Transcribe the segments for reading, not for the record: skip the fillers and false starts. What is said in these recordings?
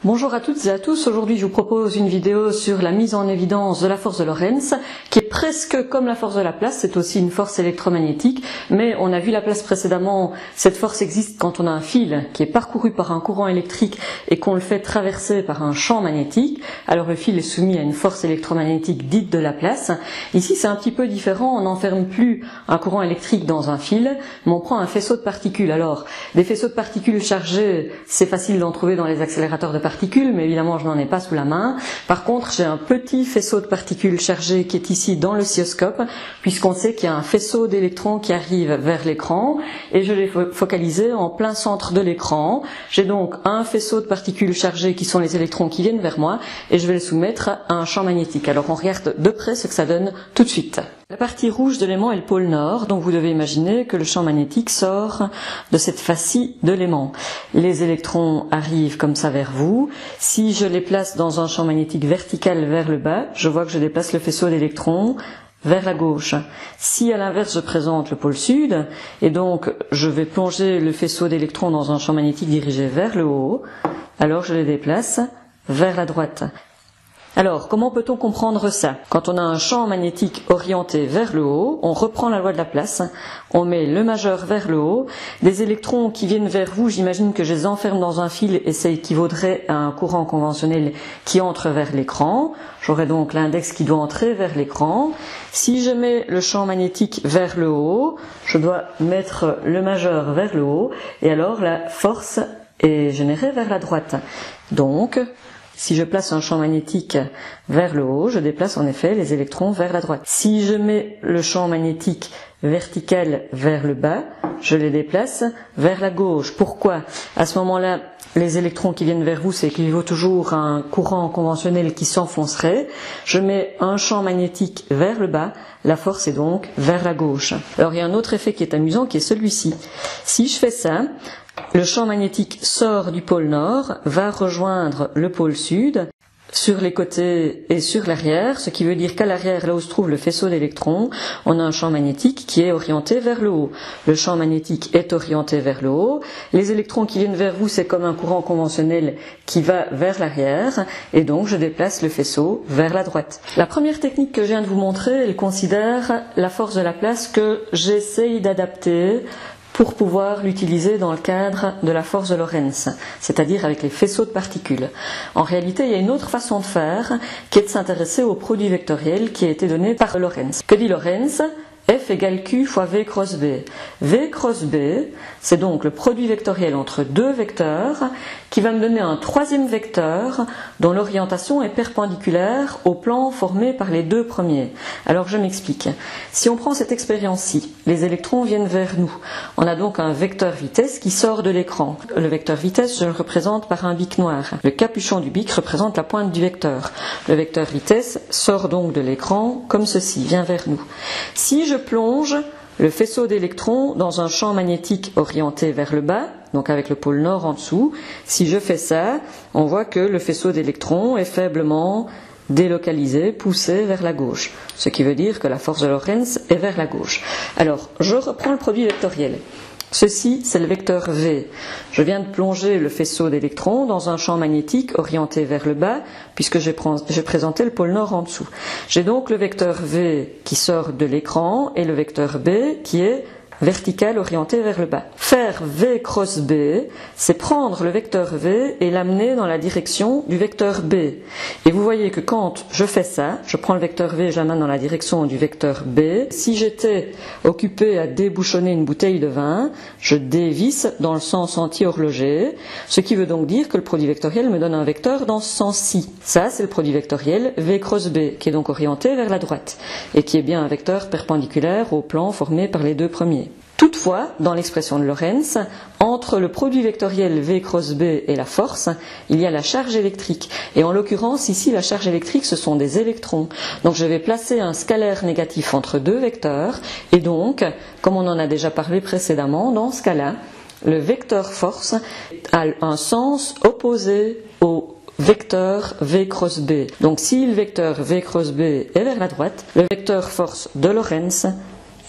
Bonjour à toutes et à tous, aujourd'hui je vous propose une vidéo sur la mise en évidence de la force de Lorentz, qui est presque comme la force de Laplace, c'est aussi une force électromagnétique, mais on a vu Laplace précédemment, cette force existe quand on a un fil qui est parcouru par un courant électrique et qu'on le fait traverser par un champ magnétique, alors le fil est soumis à une force électromagnétique dite de Laplace. Ici c'est un petit peu différent, on n'enferme plus un courant électrique dans un fil, mais on prend un faisceau de particules. Alors, des faisceaux de particules chargés, c'est facile d'en trouver dans les accélérateurs de particules, mais évidemment je n'en ai pas sous la main. Par contre, j'ai un petit faisceau de particules chargées qui est ici dans l'oscilloscope, puisqu'on sait qu'il y a un faisceau d'électrons qui arrive vers l'écran, et je l'ai focalisé en plein centre de l'écran. J'ai donc un faisceau de particules chargées qui sont les électrons qui viennent vers moi, et je vais les soumettre à un champ magnétique. Alors on regarde de près ce que ça donne tout de suite. La partie rouge de l'aimant est le pôle nord, donc vous devez imaginer que le champ magnétique sort de cette face-ci de l'aimant. Les électrons arrivent comme ça vers vous. Si je les place dans un champ magnétique vertical vers le bas, je vois que je déplace le faisceau d'électrons vers la gauche. Si à l'inverse je présente le pôle sud, et donc je vais plonger le faisceau d'électrons dans un champ magnétique dirigé vers le haut, alors je les déplace vers la droite. Alors, comment peut-on comprendre ça? Quand on a un champ magnétique orienté vers le haut, on reprend la loi de Laplace, on met le majeur vers le haut, des électrons qui viennent vers vous, j'imagine que je les enferme dans un fil et ça équivaudrait à un courant conventionnel qui entre vers l'écran. J'aurai donc l'index qui doit entrer vers l'écran. Si je mets le champ magnétique vers le haut, je dois mettre le majeur vers le haut et alors la force est générée vers la droite. Donc, si je place un champ magnétique vers le haut, je déplace en effet les électrons vers la droite. Si je mets le champ magnétique vertical vers le bas, je les déplace vers la gauche. Pourquoi? À ce moment-là, les électrons qui viennent vers vous, c'est qu'il vaut toujours un courant conventionnel qui s'enfoncerait. Je mets un champ magnétique vers le bas, la force est donc vers la gauche. Alors il y a un autre effet qui est amusant, qui est celui-ci. Si je fais ça, le champ magnétique sort du pôle nord, va rejoindre le pôle sud, sur les côtés et sur l'arrière, ce qui veut dire qu'à l'arrière, là où se trouve le faisceau d'électrons, on a un champ magnétique qui est orienté vers le haut. Le champ magnétique est orienté vers le haut. Les électrons qui viennent vers vous, c'est comme un courant conventionnel qui va vers l'arrière, et donc je déplace le faisceau vers la droite. La première technique que je viens de vous montrer, elle considère la force de Laplace que j'essaye d'adapter pour pouvoir l'utiliser dans le cadre de la force de Lorentz, c'est-à-dire avec les faisceaux de particules. En réalité, il y a une autre façon de faire, qui est de s'intéresser au produit vectoriel qui a été donné par Lorentz. Que dit Lorentz? F égale Q fois V cross B. V cross B, c'est donc le produit vectoriel entre deux vecteurs qui va me donner un troisième vecteur dont l'orientation est perpendiculaire au plan formé par les deux premiers. Alors je m'explique. Si on prend cette expérience-ci, les électrons viennent vers nous. On a donc un vecteur vitesse qui sort de l'écran. Le vecteur vitesse, je le représente par un bic noir. Le capuchon du bic représente la pointe du vecteur. Le vecteur vitesse sort donc de l'écran comme ceci, vient vers nous. Si je plonge le faisceau d'électrons dans un champ magnétique orienté vers le bas, donc avec le pôle nord en dessous, si je fais ça, on voit que le faisceau d'électrons est faiblement délocalisé, poussé vers la gauche, ce qui veut dire que la force de Lorentz est vers la gauche. Alors, je reprends le produit vectoriel. Ceci, c'est le vecteur V. Je viens de plonger le faisceau d'électrons dans un champ magnétique orienté vers le bas, puisque j'ai présenté le pôle nord en dessous. J'ai donc le vecteur V qui sort de l'écran et le vecteur B qui est vertical orienté vers le bas. Faire V cross B, c'est prendre le vecteur V et l'amener dans la direction du vecteur B. Et vous voyez que quand je fais ça, je prends le vecteur V et je l'amène dans la direction du vecteur B. Si j'étais occupé à débouchonner une bouteille de vin, je dévisse dans le sens anti-horloger, ce qui veut donc dire que le produit vectoriel me donne un vecteur dans ce sens-ci. Ça, c'est le produit vectoriel V cross B, qui est donc orienté vers la droite, et qui est bien un vecteur perpendiculaire au plan formé par les deux premiers. Toutefois, dans l'expression de Lorentz, entre le produit vectoriel V cross B et la force, il y a la charge électrique. Et en l'occurrence, ici, la charge électrique, ce sont des électrons. Donc je vais placer un scalaire négatif entre deux vecteurs. Et donc, comme on en a déjà parlé précédemment, dans ce cas-là, le vecteur force a un sens opposé au vecteur V cross B. Donc si le vecteur V cross B est vers la droite, le vecteur force de Lorentz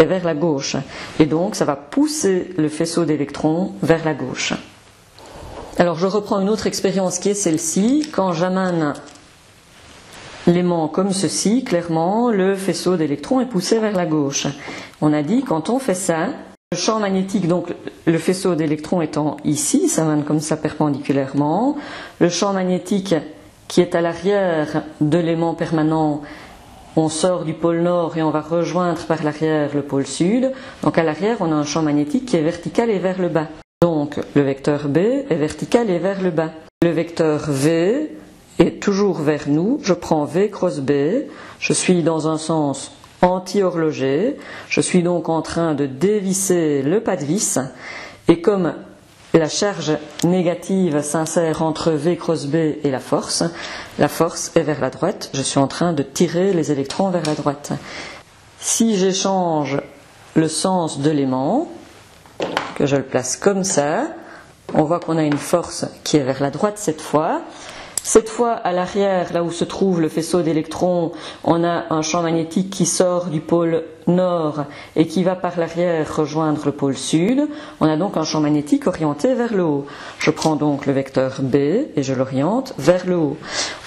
est vers la gauche. Et donc, ça va pousser le faisceau d'électrons vers la gauche. Alors je reprends une autre expérience qui est celle-ci. Quand j'amène l'aimant comme ceci, clairement, le faisceau d'électrons est poussé vers la gauche. On a dit, quand on fait ça, le champ magnétique, donc le faisceau d'électrons étant ici, ça mène comme ça perpendiculairement, le champ magnétique qui est à l'arrière de l'aimant permanent, on sort du pôle nord et on va rejoindre par l'arrière le pôle sud. Donc à l'arrière, on a un champ magnétique qui est vertical et vers le bas. Donc le vecteur B est vertical et vers le bas. Le vecteur V est toujours vers nous. Je prends V cross B. Je suis dans un sens anti-horloger. Je suis donc en train de dévisser le pas de vis. Et comme la charge négative s'insère entre V cross B et la force est vers la droite. Je suis en train de tirer les électrons vers la droite. Si j'échange le sens de l'aimant, que je le place comme ça, on voit qu'on a une force qui est vers la droite cette fois. Cette fois, à l'arrière, là où se trouve le faisceau d'électrons, on a un champ magnétique qui sort du pôle nord et qui va par l'arrière rejoindre le pôle sud. On a donc un champ magnétique orienté vers le haut. Je prends donc le vecteur B et je l'oriente vers le haut.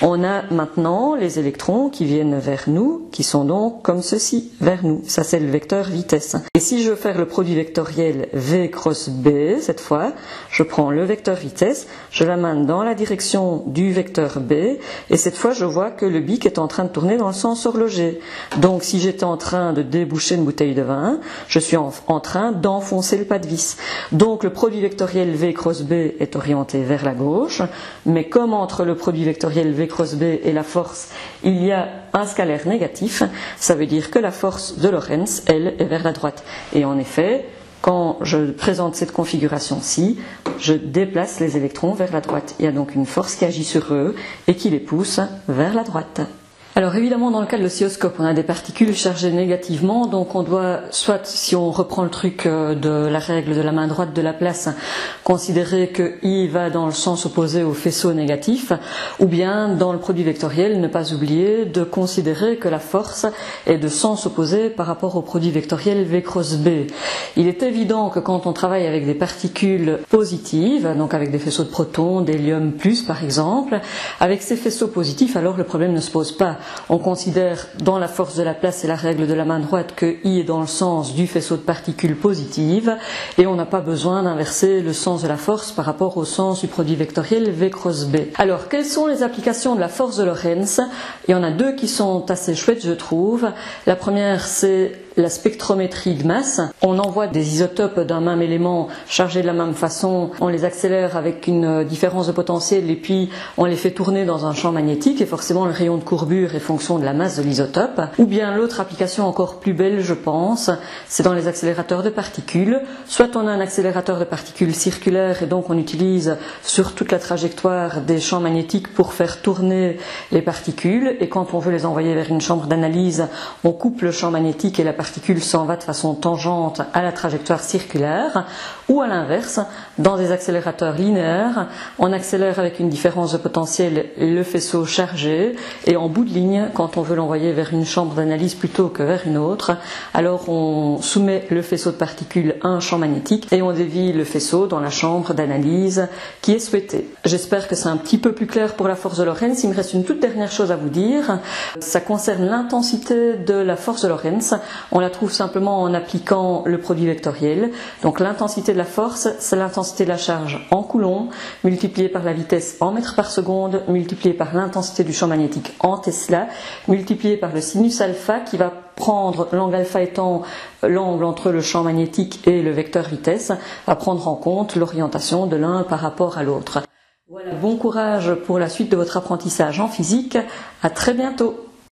On a maintenant les électrons qui viennent vers nous, qui sont donc comme ceci, vers nous. Ça, c'est le vecteur vitesse. Et si je veux faire le produit vectoriel V cross B, cette fois, je prends le vecteur vitesse, je l'amène dans la direction du vecteur B, et cette fois, je vois que le bic est en train de tourner dans le sens horloger. Donc, si j'étais en train de déboucher une bouteille de vin, je suis en train d'enfoncer le pas de vis. Donc, le produit vectoriel V cross B est orienté vers la gauche, mais comme entre le produit vectoriel V cross B et la force, il y a un scalaire négatif, ça veut dire que la force de Lorentz, elle, est vers la droite. Et en effet, quand je présente cette configuration-ci, je déplace les électrons vers la droite. Il y a donc une force qui agit sur eux et qui les pousse vers la droite. Alors évidemment, dans le cas de l'oscilloscope, on a des particules chargées négativement, donc on doit, soit si on reprend le truc de la règle de la main droite de Laplace, considérer que I va dans le sens opposé au faisceau négatif, ou bien dans le produit vectoriel, ne pas oublier de considérer que la force est de sens opposé par rapport au produit vectoriel V cross B. Il est évident que quand on travaille avec des particules positives, donc avec des faisceaux de protons, d'hélium plus par exemple, avec ces faisceaux positifs, alors le problème ne se pose pas. On considère dans la force de Laplace et la règle de la main droite que I est dans le sens du faisceau de particules positives et on n'a pas besoin d'inverser le sens de la force par rapport au sens du produit vectoriel V cross B. Alors, quelles sont les applications de la force de Lorentz? Il y en a deux qui sont assez chouettes, je trouve. La première, c'est la spectrométrie de masse. On envoie des isotopes d'un même élément chargés de la même façon, on les accélère avec une différence de potentiel et puis on les fait tourner dans un champ magnétique et forcément le rayon de courbure est fonction de la masse de l'isotope. Ou bien l'autre application encore plus belle, je pense, c'est dans les accélérateurs de particules. Soit on a un accélérateur de particules circulaire et donc on utilise sur toute la trajectoire des champs magnétiques pour faire tourner les particules et quand on veut les envoyer vers une chambre d'analyse, on coupe le champ magnétique et la particule s'en va de façon tangente à la trajectoire circulaire, ou à l'inverse, dans des accélérateurs linéaires, on accélère avec une différence de potentiel le faisceau chargé, et en bout de ligne, quand on veut l'envoyer vers une chambre d'analyse plutôt que vers une autre, alors on soumet le faisceau de particules à un champ magnétique, et on dévie le faisceau dans la chambre d'analyse qui est souhaitée. J'espère que c'est un petit peu plus clair pour la force de Lorentz. Il me reste une toute dernière chose à vous dire, ça concerne l'intensité de la force de Lorentz. On la trouve simplement en appliquant le produit vectoriel. Donc l'intensité de la force, c'est l'intensité de la charge en coulomb, multipliée par la vitesse en mètres par seconde, multipliée par l'intensité du champ magnétique en Tesla, multipliée par le sinus alpha qui va prendre, l'angle alpha étant l'angle entre le champ magnétique et le vecteur vitesse, va prendre en compte l'orientation de l'un par rapport à l'autre. Voilà, bon courage pour la suite de votre apprentissage en physique. À très bientôt.